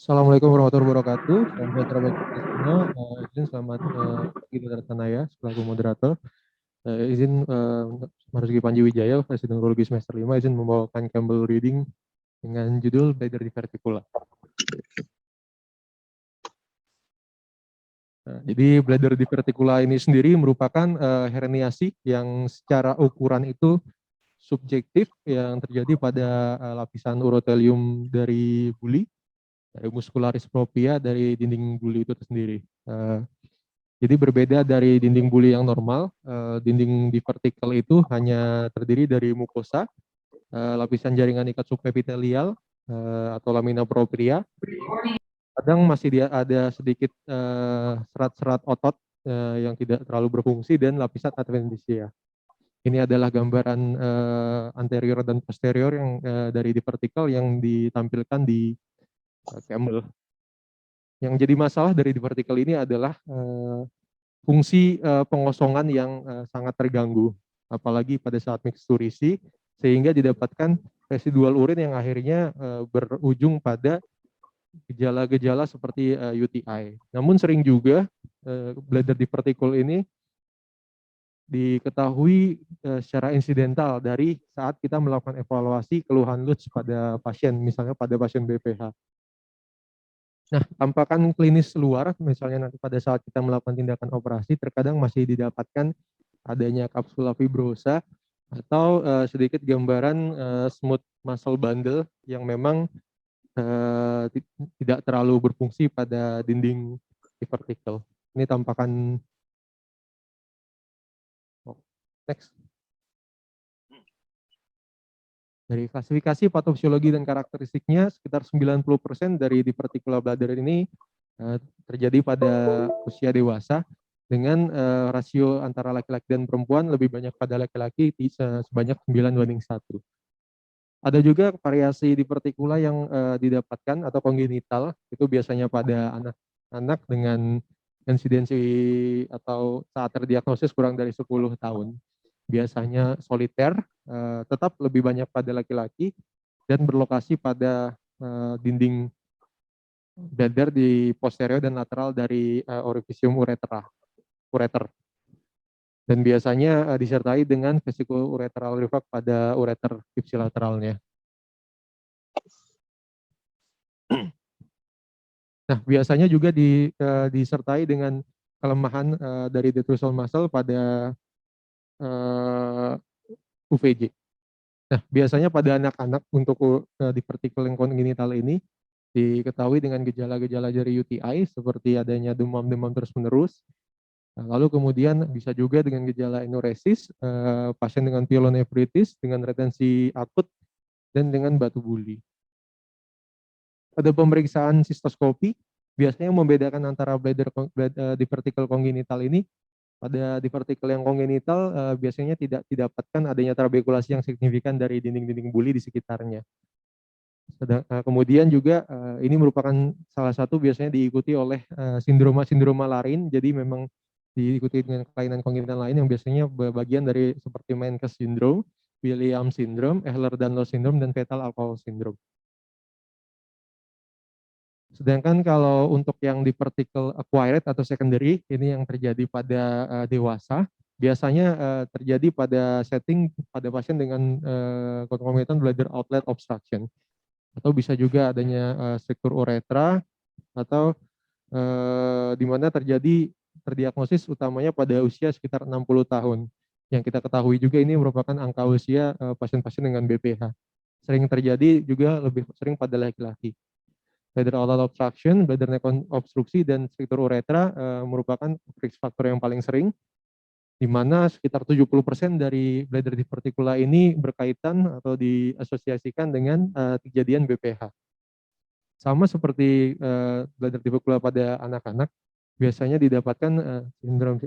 Assalamualaikum warahmatullahi wabarakatuh. Salam sejahtera bagi kita semua. Izin selamat pagi Dr. Tanaya selaku moderator. Izin Marzuki Panji Wijaya, Presiden Urologi semester 5, izin membawakan Campbell Reading dengan judul Bladder Diverticula. Jadi bladder diverticula ini sendiri merupakan herniasi yang secara ukuran itu subjektif yang terjadi pada lapisan urotelium dari buli, dari muscularis propria dari dinding buli itu sendiri. Jadi berbeda dari dinding buli yang normal, dinding divertikal itu hanya terdiri dari mukosa, lapisan jaringan ikat subepitelial atau lamina propria. Kadang masih ada sedikit serat-serat otot yang tidak terlalu berfungsi dan lapisan adventitia. Ini adalah gambaran anterior dan posterior yang dari divertikal yang ditampilkan di Campbell. Yang jadi masalah dari divertikal ini adalah fungsi pengosongan yang sangat terganggu, apalagi pada saat miksturisi, sehingga didapatkan residual urin yang akhirnya berujung pada gejala-gejala seperti UTI. Namun sering juga bladder divertikal ini diketahui secara insidental dari saat kita melakukan evaluasi keluhan LUTS pada pasien, misalnya pada pasien BPH. Nah, tampakan klinis luar, misalnya nanti pada saat kita melakukan tindakan operasi, terkadang masih didapatkan adanya kapsula fibrosa atau sedikit gambaran smooth muscle bundle yang memang tidak terlalu berfungsi pada dinding divertikal. Ini tampakan. Next. Dari klasifikasi patofisiologi dan karakteristiknya, sekitar 90% dari diverticular bladder ini terjadi pada usia dewasa dengan rasio antara laki-laki dan perempuan lebih banyak pada laki-laki sebanyak 9:1. Ada juga variasi divertikula yang didapatkan atau kongenital, itu biasanya pada anak-anak dengan insidensi atau saat terdiagnosis kurang dari 10 tahun. Biasanya soliter, tetap lebih banyak pada laki-laki dan berlokasi pada dinding bladder di posterior dan lateral dari orifisium ureter. Dan biasanya disertai dengan vesicoureteral reflux pada ureter ipsilateralnya. Nah, biasanya juga disertai dengan kelemahan dari detrusal muscle pada UVG. Nah, biasanya pada anak-anak untuk divertical yang kongenital ini diketahui dengan gejala-gejala dari UTI seperti adanya demam-demam terus-menerus. Nah, lalu kemudian bisa juga dengan gejala enuresis, pasien dengan pyelonefritis, dengan retensi akut, dan dengan batu buli. Pada pemeriksaan sistoskopi, biasanya membedakan antara bladder divertical kongenital ini. Pada divertikal yang kongenital biasanya tidak didapatkan adanya trabekulasi yang signifikan dari dinding-dinding buli di sekitarnya. Kemudian juga ini merupakan salah satu biasanya diikuti oleh sindroma lain, jadi memang diikuti dengan kelainan kongenital lain yang biasanya bagian dari seperti Menkes syndrome, Williams syndrome, Ehlers-Danlos syndrome, dan fetal alcohol syndrome. Sedangkan kalau untuk yang divertical acquired atau secondary, ini yang terjadi pada dewasa, biasanya terjadi pada setting pada pasien dengan concomitant bladder outlet obstruction. Atau bisa juga adanya struktur uretra, atau di mana terdiagnosis utamanya pada usia sekitar 60 tahun. Yang kita ketahui juga ini merupakan angka usia pasien-pasien dengan BPH. Sering terjadi juga lebih sering pada laki-laki. Bladder outlet obstruction, bladder neck obstruksi, dan struktur uretra merupakan risk factor yang paling sering, di mana sekitar 70% dari bladder diverticula ini berkaitan atau diasosiasikan dengan kejadian BPH. Sama seperti bladder diverticula pada anak-anak, biasanya didapatkan sindrom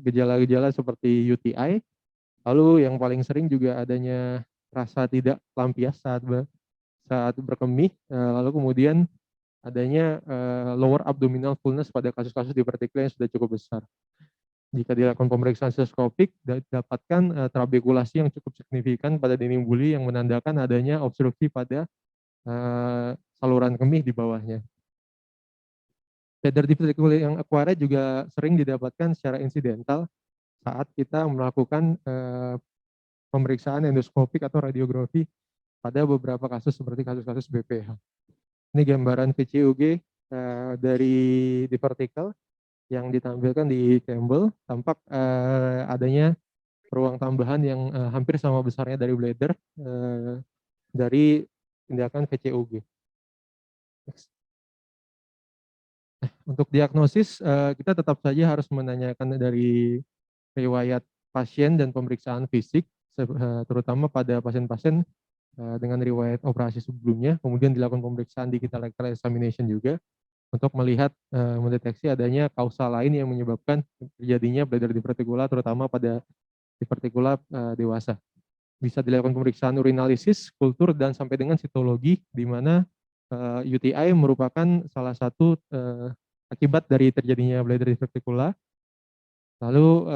gejala-gejala seperti UTI, lalu yang paling sering juga adanya rasa tidak lampias saat berkemih, lalu kemudian adanya lower abdominal fullness pada kasus-kasus divertikula yang sudah cukup besar. Jika dilakukan pemeriksaan sistoskopik, didapatkan trabekulasi yang cukup signifikan pada dinding buli yang menandakan adanya obstruksi pada saluran kemih di bawahnya. Bladder diverticular yang acquired juga sering didapatkan secara insidental saat kita melakukan pemeriksaan endoskopik atau radiografi pada beberapa kasus seperti kasus-kasus BPH. Ini gambaran VCUG dari divertical yang ditampilkan di Campbell, tampak adanya ruang tambahan yang hampir sama besarnya dari bladder dari tindakan VCUG. Untuk diagnosis, kita tetap saja harus menanyakan dari riwayat pasien dan pemeriksaan fisik, terutama pada pasien-pasien dengan riwayat operasi sebelumnya, kemudian dilakukan pemeriksaan digital rectal examination juga untuk melihat mendeteksi adanya kausa lain yang menyebabkan terjadinya bladder diverticular, terutama pada diverticular dewasa. Bisa dilakukan pemeriksaan urinalisis, kultur, dan sampai dengan sitologi, di mana UTI merupakan salah satu akibat dari terjadinya bladder diverticular. Lalu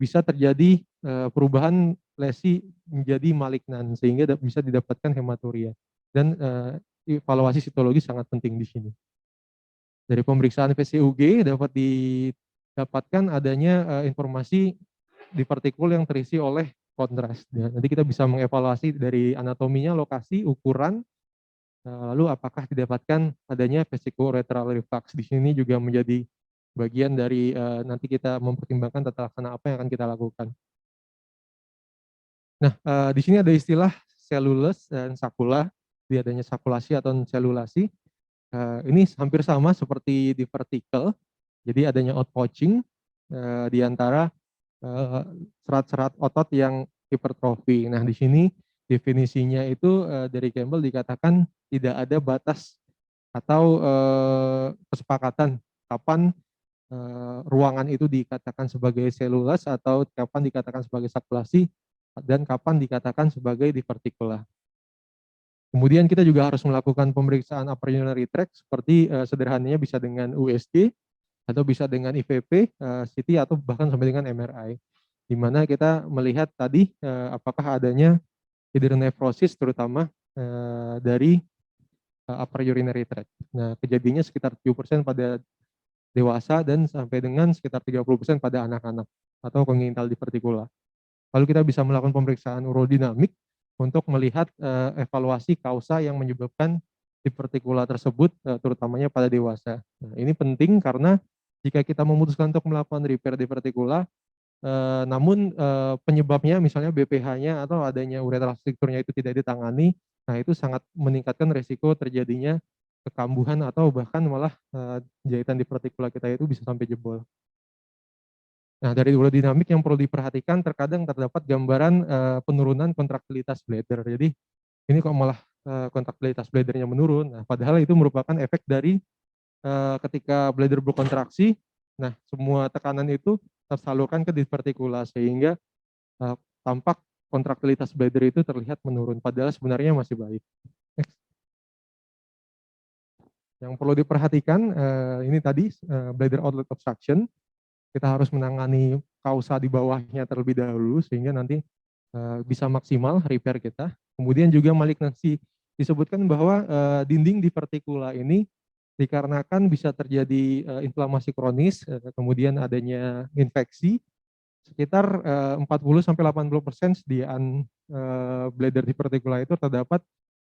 bisa terjadi perubahan lesi menjadi malignan sehingga bisa didapatkan hematuria, dan evaluasi sitologi sangat penting di sini. Dari pemeriksaan VCUG dapat didapatkan adanya informasi divertikul yang terisi oleh kontras. Ya, nanti kita bisa mengevaluasi dari anatominya, lokasi, ukuran, lalu apakah didapatkan adanya vesicoureteral reflux. Di sini juga menjadi bagian dari nanti kita mempertimbangkan tata laksana apa yang akan kita lakukan. Nah, di sini ada istilah cellulus dan sakula, di adanya sakulasi atau selulasi. Ini hampir sama seperti di vertical, jadi adanya outpouching di antara serat-serat otot yang hipertrofi. Nah, di sini definisinya itu dari Campbell dikatakan tidak ada batas atau kesepakatan kapan ruangan itu dikatakan sebagai selulus atau kapan dikatakan sebagai sakulasi dan kapan dikatakan sebagai divertikular. Kemudian kita juga harus melakukan pemeriksaan upper urinary tract seperti sederhananya bisa dengan USG atau bisa dengan IVP, CT atau bahkan sampai dengan MRI. Di mana kita melihat tadi apakah adanya hidronefrosis terutama dari upper urinary tract. Nah, kejadiannya sekitar 7% pada dewasa dan sampai dengan sekitar 30% pada anak-anak atau congenital diverticular. Lalu kita bisa melakukan pemeriksaan urodinamik untuk melihat evaluasi kausa yang menyebabkan diverticular tersebut, terutamanya pada dewasa. Nah, ini penting karena jika kita memutuskan untuk melakukan repair diverticular, namun penyebabnya misalnya BPH-nya atau adanya ureteral stricturnya itu tidak ditangani, nah itu sangat meningkatkan resiko terjadinya kekambuhan atau bahkan malah jahitan diverticular kita itu bisa sampai jebol. Nah, dari urodinamik yang perlu diperhatikan, terkadang terdapat gambaran penurunan kontraktilitas bladder. Jadi ini kok malah kontraktilitas bladdernya menurun. Nah, padahal itu merupakan efek dari ketika bladder berkontraksi, nah semua tekanan itu tersalurkan ke divertikula sehingga tampak kontraktilitas bladder itu terlihat menurun. Padahal sebenarnya masih baik. Next. Yang perlu diperhatikan ini tadi bladder outlet obstruction. Kita harus menangani kausa di bawahnya terlebih dahulu sehingga nanti bisa maksimal repair kita. Kemudian juga malignansi, disebutkan bahwa dinding divertikula ini dikarenakan bisa terjadi inflamasi kronis, kemudian adanya infeksi, sekitar 40-80% sediaan bladder divertikula itu terdapat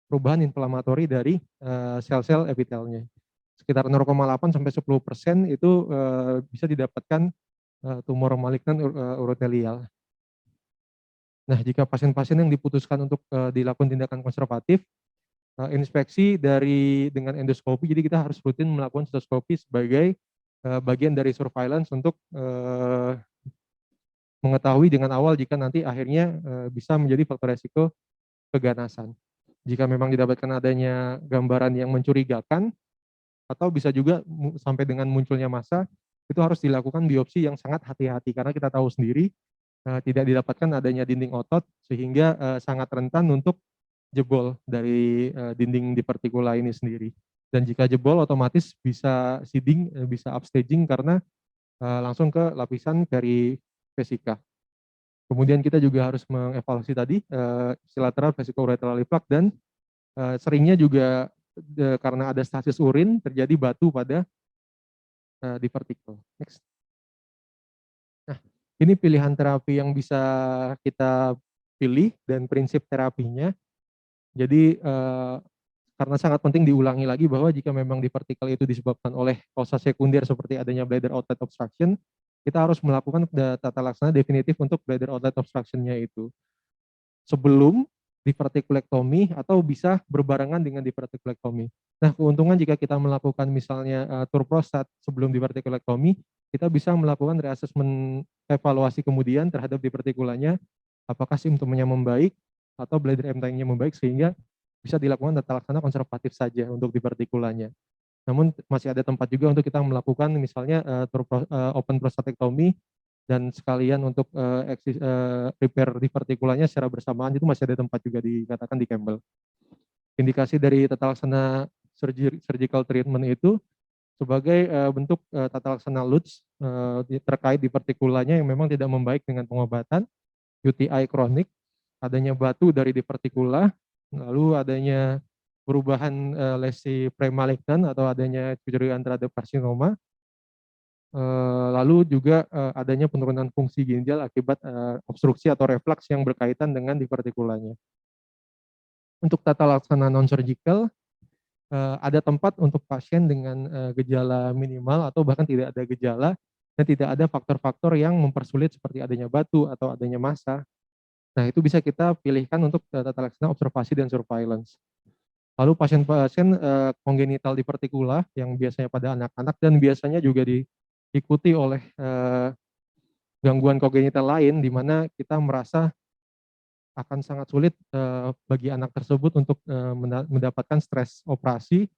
perubahan inflamatori dari sel-sel epitelnya. Sekitar 0,8-10% itu bisa didapatkan tumor malignan urotelial. Nah, jika pasien-pasien yang diputuskan untuk dilakukan tindakan konservatif, inspeksi dengan endoskopi, jadi kita harus rutin melakukan endoskopi sebagai bagian dari surveillance untuk mengetahui dengan awal jika nanti akhirnya bisa menjadi faktor resiko keganasan. Jika memang didapatkan adanya gambaran yang mencurigakan, atau bisa juga sampai dengan munculnya massa, itu harus dilakukan biopsi yang sangat hati-hati karena kita tahu sendiri tidak didapatkan adanya dinding otot sehingga sangat rentan untuk jebol dari dinding divertikula ini sendiri. Dan jika jebol otomatis bisa seeding, bisa upstaging karena langsung ke lapisan perivesika. Kemudian kita juga harus mengevaluasi tadi silateral vesicoureteral reflux dan seringnya juga karena ada stasis urin terjadi batu pada di vertikal. Next. Nah, ini pilihan terapi yang bisa kita pilih dan prinsip terapinya. Jadi, karena sangat penting diulangi lagi bahwa jika memang di vertikal itu disebabkan oleh kausa sekunder seperti adanya bladder outlet obstruction, kita harus melakukan tata laksana definitif untuk bladder outlet obstruction-nya itu. Sebelum divertikulektomi atau bisa berbarengan dengan divertikulektomi. Nah, keuntungan jika kita melakukan misalnya tur prostat sebelum divertikulektomi, kita bisa melakukan reassessment evaluasi kemudian terhadap divertikulanya, apakah simptomnya membaik atau bladder emptying-nya membaik sehingga bisa dilakukan tata laksana konservatif saja untuk divertikulanya. Namun masih ada tempat juga untuk kita melakukan misalnya open prostatektomi dan sekalian untuk repair divertikulanya secara bersamaan, itu masih ada tempat juga dikatakan di Campbell. Indikasi dari tata laksana surgical treatment itu sebagai bentuk tata laksana LUTS terkait divertikulanya yang memang tidak membaik dengan pengobatan, UTI kronik, adanya batu dari divertikula, lalu adanya perubahan lesi premalignan atau adanya kecurigaan terhadap karsinoma, lalu juga adanya penurunan fungsi ginjal akibat obstruksi atau reflux yang berkaitan dengan divertikulanya. Untuk tata laksana non-surgical, ada tempat untuk pasien dengan gejala minimal atau bahkan tidak ada gejala dan tidak ada faktor-faktor yang mempersulit seperti adanya batu atau adanya massa. Nah, itu bisa kita pilihkan untuk tata laksana observasi dan surveillance. Lalu pasien-pasien kongenital divertikula yang biasanya pada anak-anak dan biasanya juga diikuti oleh gangguan kongenital lain di mana kita merasa akan sangat sulit bagi anak tersebut untuk mendapatkan stres operasi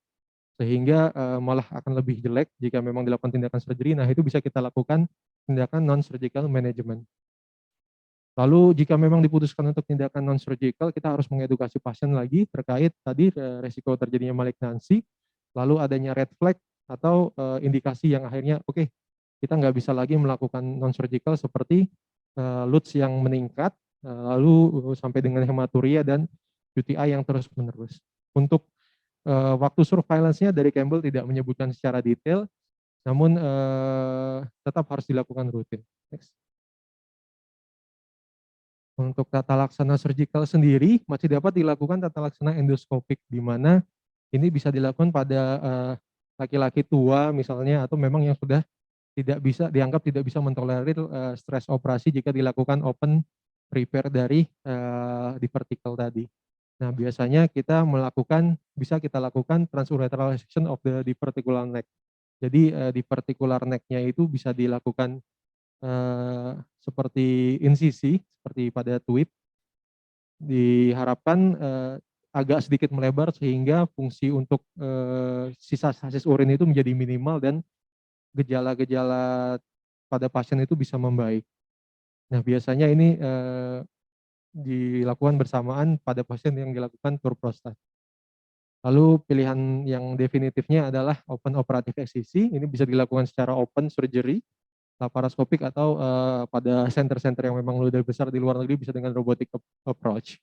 sehingga malah akan lebih jelek jika memang dilakukan tindakan surgery. Nah, itu bisa kita lakukan tindakan non-surgical management. Lalu jika memang diputuskan untuk tindakan non-surgical, kita harus mengedukasi pasien lagi terkait tadi resiko terjadinya malignansi, lalu adanya red flag atau indikasi yang akhirnya oke, kita nggak bisa lagi melakukan non-surgical seperti LUTS yang meningkat, lalu sampai dengan hematuria dan UTI yang terus-menerus. Untuk waktu surveillance-nya dari Campbell tidak menyebutkan secara detail, namun tetap harus dilakukan rutin. Next. Untuk tata laksana surgical sendiri masih dapat dilakukan tata laksana endoskopik di mana ini bisa dilakukan pada laki-laki tua misalnya atau memang yang sudah dianggap tidak bisa mentolerir stres operasi jika dilakukan open repair dari divertical tadi. Nah, biasanya bisa kita lakukan transuretral section of the diverticular neck. Jadi diverticular neck-nya itu bisa dilakukan seperti insisi, seperti pada tweet, diharapkan agak sedikit melebar sehingga fungsi untuk sisa sasis urin itu menjadi minimal dan gejala-gejala pada pasien itu bisa membaik. Nah, biasanya ini dilakukan bersamaan pada pasien yang dilakukan tur prostat. Lalu pilihan yang definitifnya adalah open operative excision, ini bisa dilakukan secara open surgery, laparoskopik atau pada center-center yang memang sudah besar di luar negeri bisa dengan robotic approach.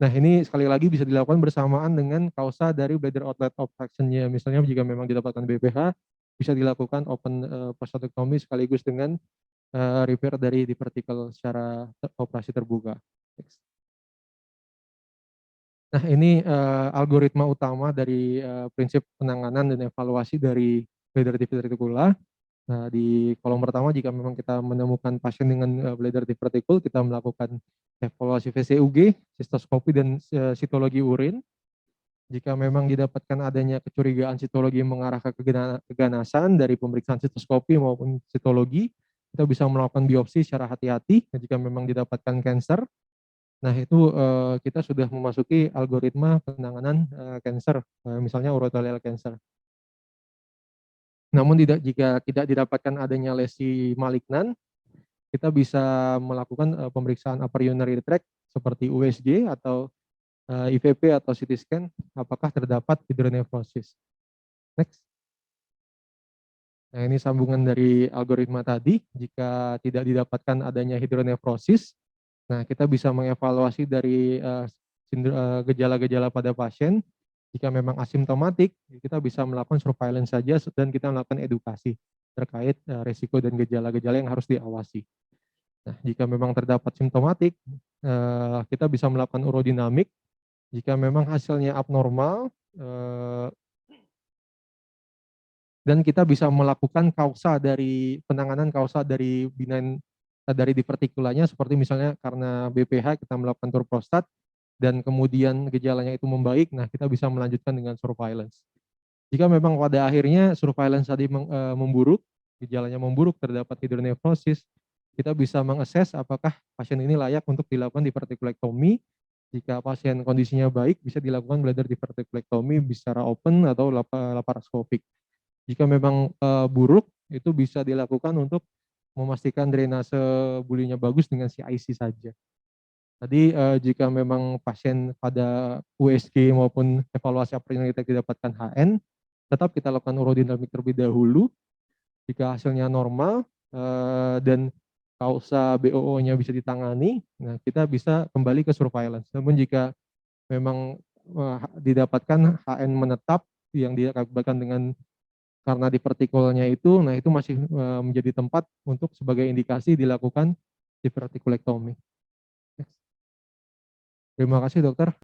Nah, ini sekali lagi bisa dilakukan bersamaan dengan kausa dari bladder outlet obstruction-nya. Misalnya jika memang didapatkan BPH, bisa dilakukan open prostatectomy sekaligus dengan repair dari divertical secara operasi terbuka. Nah, ini algoritma utama dari prinsip penanganan dan evaluasi dari bladder diverticula. Nah, di kolom pertama jika memang kita menemukan pasien dengan bladder divertical, kita melakukan evaluasi VCUG, sistoskopi dan sitologi urin. Jika memang didapatkan adanya kecurigaan sitologi yang mengarah ke keganasan dari pemeriksaan sistoskopi maupun sitologi, kita bisa melakukan biopsi secara hati-hati. Jika memang didapatkan kanker, nah itu kita sudah memasuki algoritma penanganan kanker, misalnya urothelial cancer. Namun jika tidak didapatkan adanya lesi malignan, kita bisa melakukan pemeriksaan upper urinary tract seperti USG atau IVP atau CT scan, apakah terdapat hidronefrosis. Next. Nah, ini sambungan dari algoritma tadi. Jika tidak didapatkan adanya hidronefrosis, nah kita bisa mengevaluasi dari gejala-gejala pada pasien. Jika memang asimptomatik, kita bisa melakukan surveillance saja dan kita melakukan edukasi terkait resiko dan gejala-gejala yang harus diawasi. Nah, jika memang terdapat simptomatik, kita bisa melakukan urodinamik. Jika memang hasilnya abnormal, dan kita bisa melakukan kausa dari penanganan kausa dari benign dari divertikulanya, seperti misalnya karena BPH kita melakukan tur prostat dan kemudian gejalanya itu membaik, nah kita bisa melanjutkan dengan surveillance. Jika memang pada akhirnya surveillance tadi memburuk, gejalanya memburuk, terdapat hidronefrosis, kita bisa mengakses apakah pasien ini layak untuk dilakukan divertikulektomi. Jika pasien kondisinya baik, bisa dilakukan bladder divertikulektomi secara open atau laparoskopik. Jika memang buruk, itu bisa dilakukan untuk memastikan drainase bulinya bagus dengan CIC saja. Tadi jika memang pasien pada USG maupun evaluasi aprenitek didapatkan HN, tetap kita lakukan urodinamik terlebih dahulu. Jika hasilnya normal dan kausa BOO-nya bisa ditangani, nah kita bisa kembali ke surveillance. Namun jika memang didapatkan HN menetap yang diakibatkan dengan karena divertikulnya itu, nah itu masih menjadi tempat untuk sebagai indikasi dilakukan divertikulektomi. Terima kasih dokter.